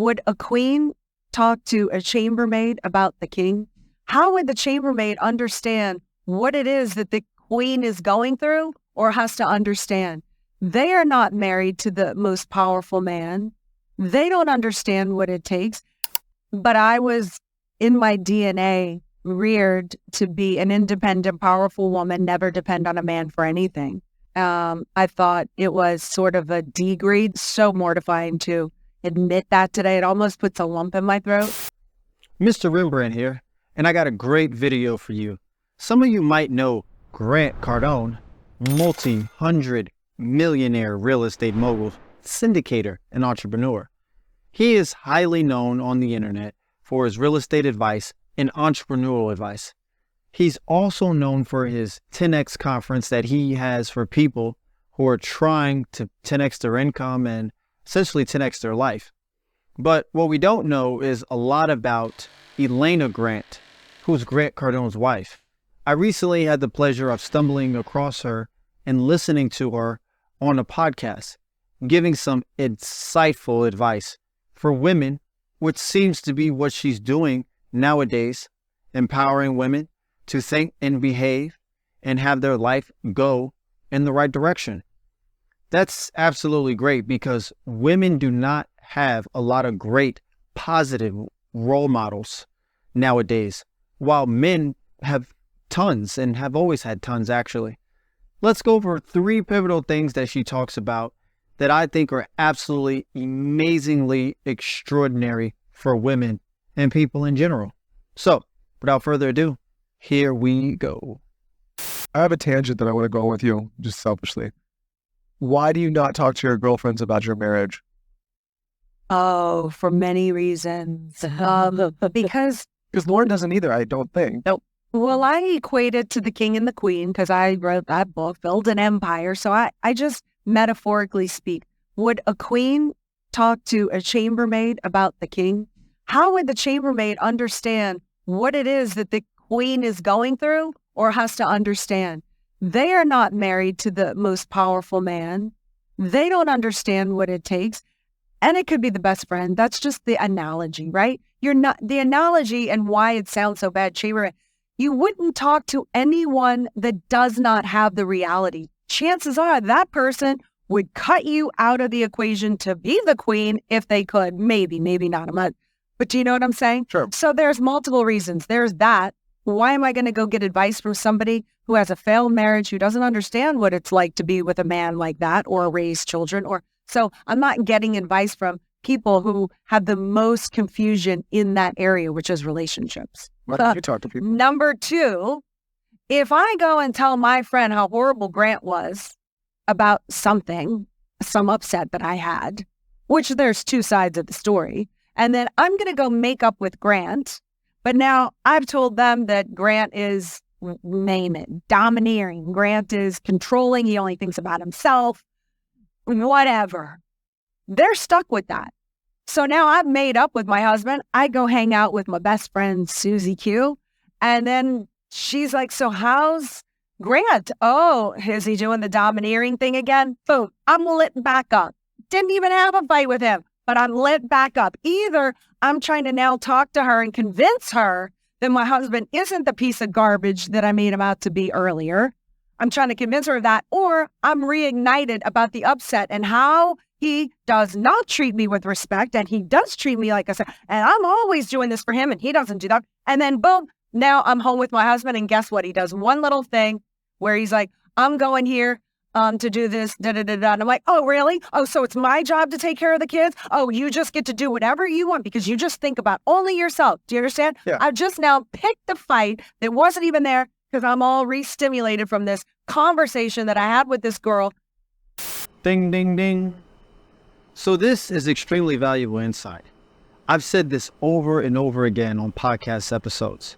would a queen talk to a chambermaid about the king? How would the chambermaid understand what it is that the queen is going through or has to understand? They are not married to the most powerful man. They don't understand what it takes. But I was in my DNA reared to be an independent, powerful woman, never depend on a man for anything. I thought it was sort of a degrade, so mortifying to admit that today. It almost puts a lump in my throat. Mr. Rembrandt here, and I got a great video for you. Some of you might know Grant Cardone, multi-hundred millionaire real estate mogul, syndicator, and entrepreneur. He is highly known on the internet for his real estate advice and entrepreneurial advice. He's also known for his 10X conference that he has for people who are trying to 10X their income and essentially 10X their life. But what we don't know is a lot about Elena Grant, who's Grant Cardone's wife. I recently had the pleasure of stumbling across her and listening to her on a podcast, giving some insightful advice for women, which seems to be what she's doing nowadays, empowering women to think and behave and have their life go in the right direction. That's absolutely great because women do not have a lot of great positive role models nowadays, while men have tons and have always had tons actually. Let's go over 3 pivotal things that she talks about that I think are absolutely amazingly extraordinary for women and people in general. So, without further ado, here we go. I have a tangent that I want to go on with you, just selfishly. Why do you not talk to your girlfriends about your marriage? Oh, for many reasons. Because Lauren doesn't either, I don't think. Nope. Well, I equate it to the king and the queen because I wrote that book, Build an Empire. So I just metaphorically speak. Would a queen talk to a chambermaid about the king? How would the chambermaid understand what it is that the queen is going through or has to understand? They are not married to the most powerful man. They don't understand what it takes. And it could be the best friend. That's just the analogy, right? You're not the analogy and why it sounds so bad. Chambermaid, you wouldn't talk to anyone that does not have the reality. Chances are that person would cut you out of the equation to be the queen if they could. Maybe not a month. But do you know what I'm saying? Sure. So there's multiple reasons. There's that. Why am I going to go get advice from somebody who has a failed marriage, who doesn't understand what it's like to be with a man like that or raise children? So I'm not getting advice from people who have the most confusion in that area, which is relationships. Why don't you talk to people? Number 2, if I go and tell my friend how horrible Grant was about something, some upset that I had, which there's 2 sides of the story, and then I'm going to go make up with Grant, but now I've told them that Grant is, name it, domineering. Grant is controlling. He only thinks about himself, whatever. They're stuck with that. So now I've made up with my husband. I go hang out with my best friend, Susie Q. And then she's like, so how's Grant? Oh, is he doing the domineering thing again? Boom, I'm lit back up. Didn't even have a fight with him, but I'm lit back up. Either I'm trying to now talk to her and convince her that my husband isn't the piece of garbage that I made him out to be earlier. I'm trying to convince her of that, or I'm reignited about the upset and how he does not treat me with respect, and he does treat me like I said, and I'm always doing this for him, and he doesn't do that. And then boom, now I'm home with my husband, and guess what? He does one little thing where he's like, I'm going here to do this, da-da-da-da. And I'm like, oh, really? Oh, so it's my job to take care of the kids? Oh, you just get to do whatever you want because you just think about only yourself. Do you understand? Yeah. I've just now picked the fight that wasn't even there because I'm all re-stimulated from this conversation that I had with this girl. Ding, ding, ding. So this is extremely valuable insight. I've said this over and over again on podcast episodes.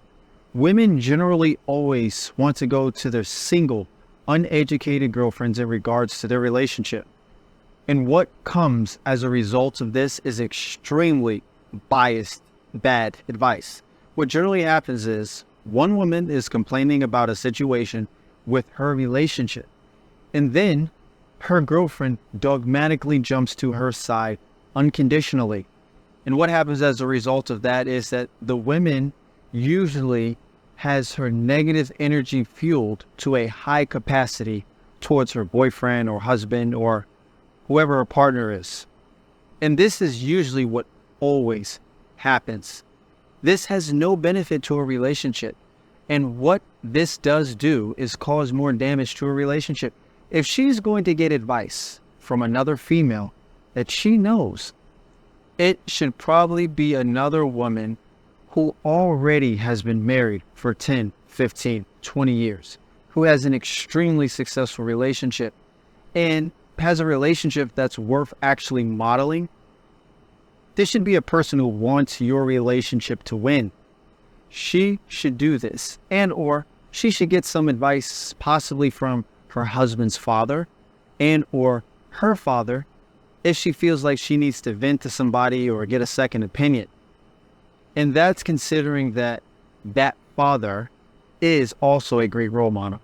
Women generally always want to go to their single, uneducated girlfriends in regards to their relationship. And what comes as a result of this is extremely biased, bad advice. What generally happens is one woman is complaining about a situation with her relationship, and then her girlfriend dogmatically jumps to her side unconditionally. And what happens as a result of that is that the women usually has her negative energy fueled to a high capacity towards her boyfriend or husband or whoever her partner is. And this is usually what always happens. This has no benefit to a relationship. And what this does do is cause more damage to a relationship. If she's going to get advice from another female that she knows, it should probably be another woman who already has been married for 10, 15, 20 years, who has an extremely successful relationship and has a relationship that's worth actually modeling. This should be a person who wants your relationship to win. She should do this, and or she should get some advice possibly from her husband's father and or her father if she feels like she needs to vent to somebody or get a second opinion. And that's considering that that father is also a great role model.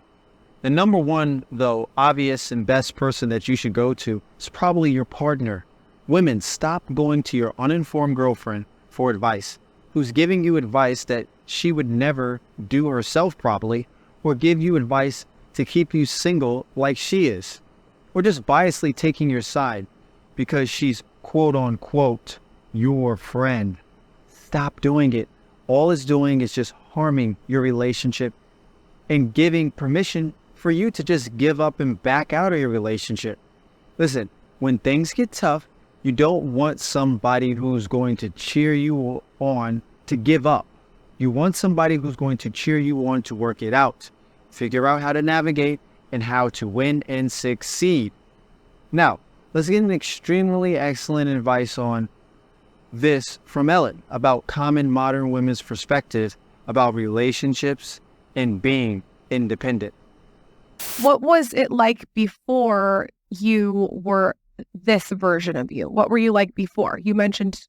The number one, though, obvious and best person that you should go to is probably your partner. Women, stop going to your uninformed girlfriend for advice, who's giving you advice that she would never do herself properly, or give you advice to keep you single like she is, or just biasly taking your side because she's quote unquote your friend. Stop doing it. All it's doing is just harming your relationship and giving permission for you to just give up and back out of your relationship. Listen, when things get tough, you don't want somebody who's going to cheer you on to give up. You want somebody who's going to cheer you on to work it out, figure out how to navigate and how to win and succeed. Now, let's get an extremely excellent advice on this from Ellen about common modern women's perspective about relationships and being independent. What was it like before you were this version of you? What were you like before? You mentioned,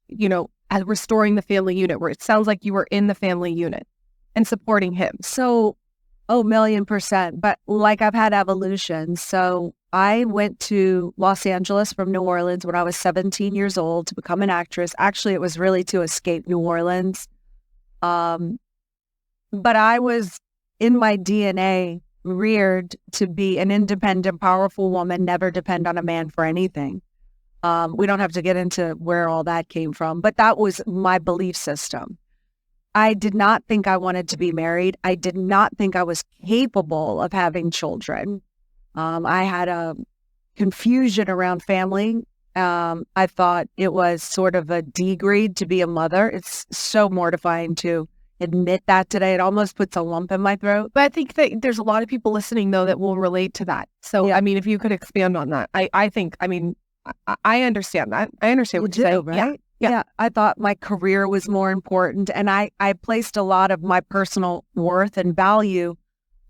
as restoring the family unit, where it sounds like you were in the family unit and supporting him. So, 1,000,000%. But like I've had evolution. So I went to Los Angeles from New Orleans when I was 17 years old to become an actress. Actually, it was really to escape New Orleans. But I was in my DNA reared to be an independent, powerful woman, never depend on a man for anything. We don't have to get into where all that came from, but that was my belief system. I did not think I wanted to be married. I did not think I was capable of having children. I had a confusion around family. I thought it was sort of a degrade to be a mother. It's so mortifying to admit that today. It almost puts a lump in my throat. But I think that there's a lot of people listening, though, that will relate to that. So, Yeah. if you could expand on that. I understand that. I understand what you're saying. Right? Yeah. Yeah. I thought my career was more important. And I placed a lot of my personal worth and value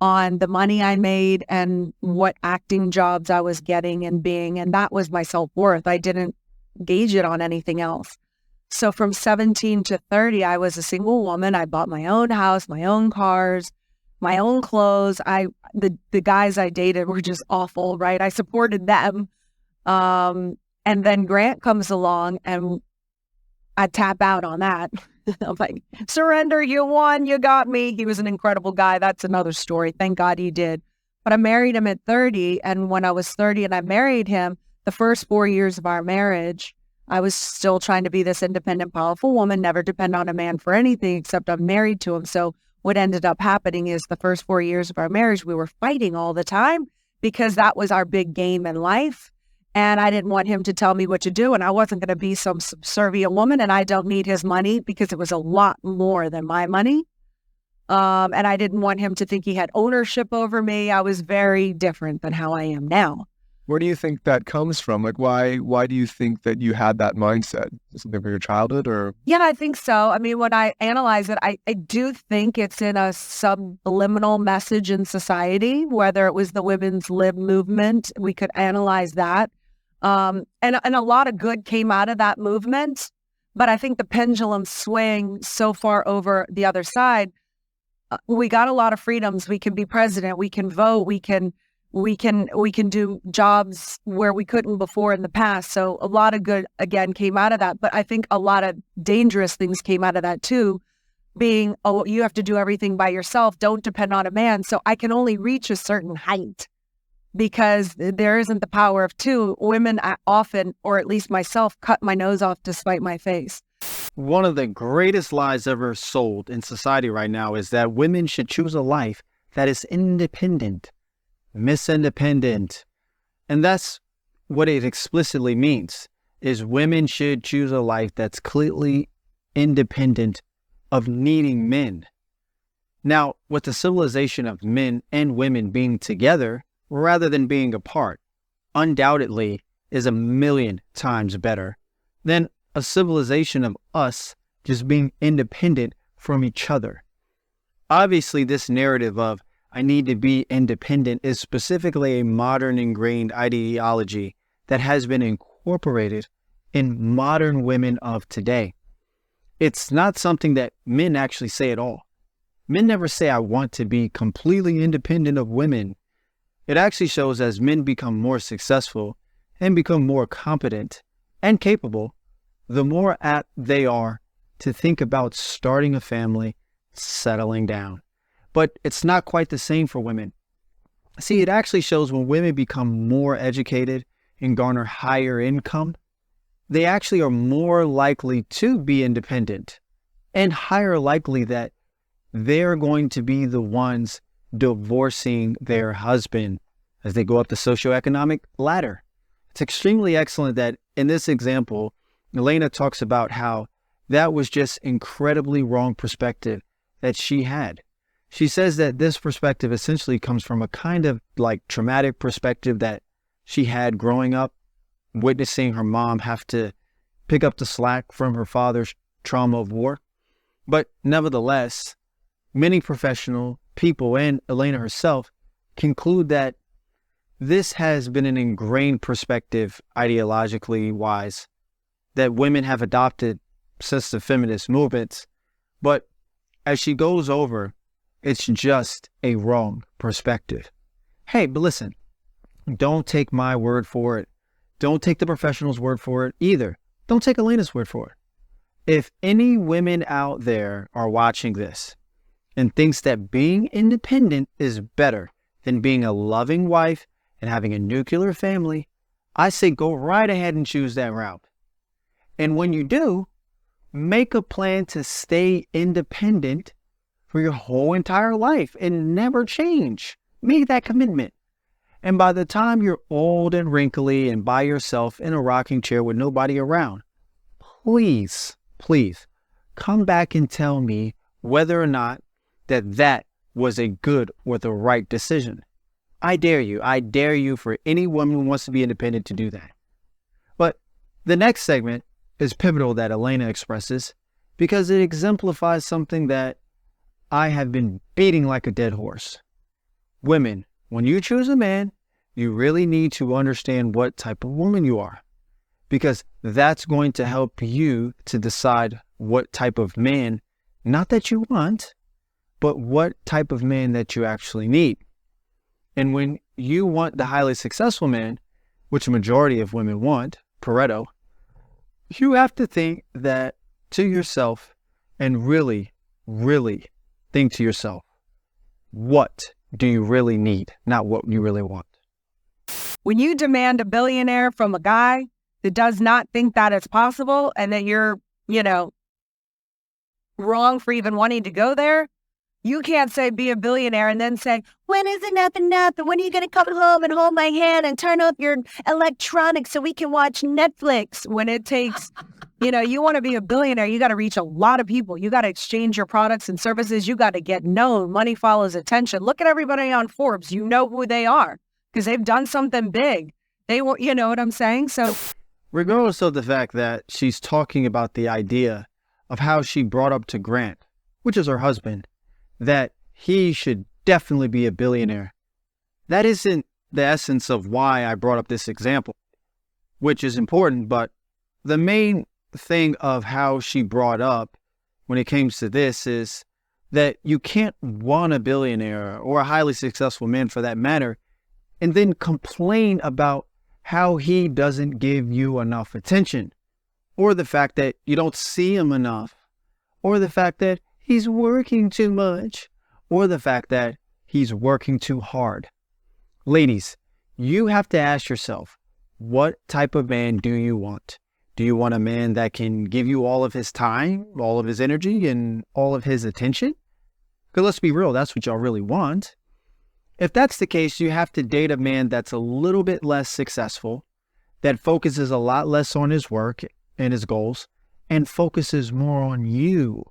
on the money I made and what acting jobs I was getting and being. And that was my self-worth. I didn't gauge it on anything else. So from 17 to 30, I was a single woman. I bought my own house, my own cars, my own clothes. The guys I dated were just awful, right? I supported them. And then Grant comes along and I tap out on that. I'm like, surrender, you won, you got me. He was an incredible guy. That's another story. Thank God he did. But I married him at 30. And when I was 30 and I married him, the first 4 years of our marriage, I was still trying to be this independent, powerful woman, never depend on a man for anything except I'm married to him. So what ended up happening is the first 4 years of our marriage, we were fighting all the time because that was our big game in life. And I didn't want him to tell me what to do. And I wasn't going to be some subservient woman. And I don't need his money because it was a lot more than my money. And I didn't want him to think he had ownership over me. I was very different than how I am now. Where do you think that comes from? Like, why do you think that you had that mindset? Is it something from your childhood or? Yeah, I think so. I mean, when I analyze it, I do think it's in a subliminal message in society, whether it was the women's lib movement, we could analyze that. And a lot of good came out of that movement. But I think the pendulum swing so far over the other side. We got a lot of freedoms. We can be president. We can vote. We can We can do jobs where we couldn't before in the past. So a lot of good, again, came out of that. But I think a lot of dangerous things came out of that too, being, oh, you have to do everything by yourself. Don't depend on a man. So I can only reach a certain height because there isn't the power of two. Women often, or at least myself, cut my nose off to spite my face. One of the greatest lies ever sold in society right now is that women should choose a life that is independent. Miss Independent. And that's what it explicitly means, is women should choose a life that's clearly independent of needing men. Now, with the civilization of men and women being together rather than being apart, undoubtedly is a million times better than a civilization of us just being independent from each other. Obviously, this narrative of I need to be independent is specifically a modern ingrained ideology that has been incorporated in modern women of today. It's not something that men actually say at all. Men never say, I want to be completely independent of women. It actually shows as men become more successful and become more competent and capable, the more apt they are to think about starting a family, settling down. But it's not quite the same for women. See, it actually shows when women become more educated and garner higher income, they actually are more likely to be independent and higher likely that they're going to be the ones divorcing their husband as they go up the socioeconomic ladder. It's extremely excellent that in this example, Elena talks about how that was just incredibly wrong perspective that she had. She says that this perspective essentially comes from a kind of like traumatic perspective that she had growing up, witnessing her mom have to pick up the slack from her father's trauma of war. But nevertheless, many professional people and Elena herself conclude that this has been an ingrained perspective ideologically wise that women have adopted since the feminist movements. But as she goes over, it's just a wrong perspective. Hey, but listen, don't take my word for it. Don't take the professional's word for it either. Don't take Elena's word for it. If any women out there are watching this and thinks that being independent is better than being a loving wife and having a nuclear family, I say go right ahead and choose that route. And when you do, make a plan to stay independent for your whole entire life and never change. Make that commitment. And by the time you're old and wrinkly and by yourself in a rocking chair with nobody around, please come back and tell me whether or not that was a good or the right decision. I dare you for any woman who wants to be independent to do that. But the next segment is pivotal that Elena expresses because it exemplifies something that I have been beating like a dead horse. Women, when you choose a man, you really need to understand what type of woman you are, because that's going to help you to decide what type of man, not that you want, but what type of man that you actually need. And when you want the highly successful man, which a majority of women want, Pareto, you have to think that to yourself and really think to yourself, what do you really need, not what you really want. When you demand a billionaire from a guy that does not think that it's possible and that you're, wrong for even wanting to go there, you can't say be a billionaire and then say, when is enough enough? And when are you going to come home and hold my hand and turn off your electronics so we can watch Netflix? When it takes, you want to be a billionaire, you got to reach a lot of people. You got to exchange your products and services. You got to get known. Money follows attention. Look at everybody on Forbes. You know who they are because they've done something big. They will, you know what I'm saying? So regardless of the fact that she's talking about the idea of how she brought up to Grant, which is her husband, that he should definitely be a billionaire. That isn't the essence of why I brought up this example, which is important, but the main thing of how she brought up when it comes to this is that you can't want a billionaire or a highly successful man for that matter and then complain about how he doesn't give you enough attention, or the fact that you don't see him enough, or the fact that he's working too much, or the fact that he's working too hard. Ladies, you have to ask yourself, what type of man do you want? Do you want a man that can give you all of his time, all of his energy, and all of his attention? Because let's be real, that's what y'all really want. If that's the case, you have to date a man that's a little bit less successful, that focuses a lot less on his work and his goals, and focuses more on you.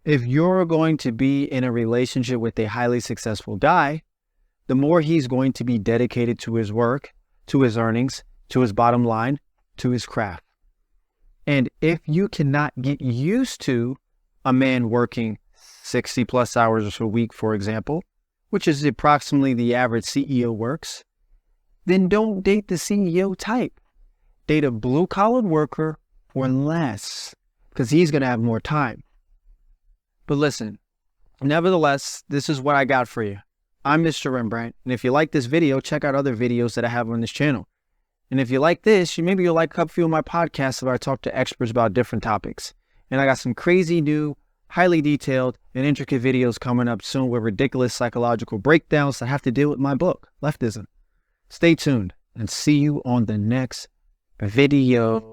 If you're going to be in a relationship with a highly successful guy, the more he's going to be dedicated to his work, to his earnings, to his bottom line, to his craft. And if you cannot get used to a man working 60 plus hours a week, for example, which is approximately the average CEO works, then don't date the CEO type. Date a blue-collar worker or less, because he's going to have more time. But listen, nevertheless, this is what I got for you. I'm Mr. Rembrandt, and if you like this video, check out other videos that I have on this channel. And if you like this, maybe you'll like a few of my podcasts where I talk to experts about different topics. And I got some crazy new, highly detailed, and intricate videos coming up soon with ridiculous psychological breakdowns that have to deal with my book, Leftism. Stay tuned and see you on the next video.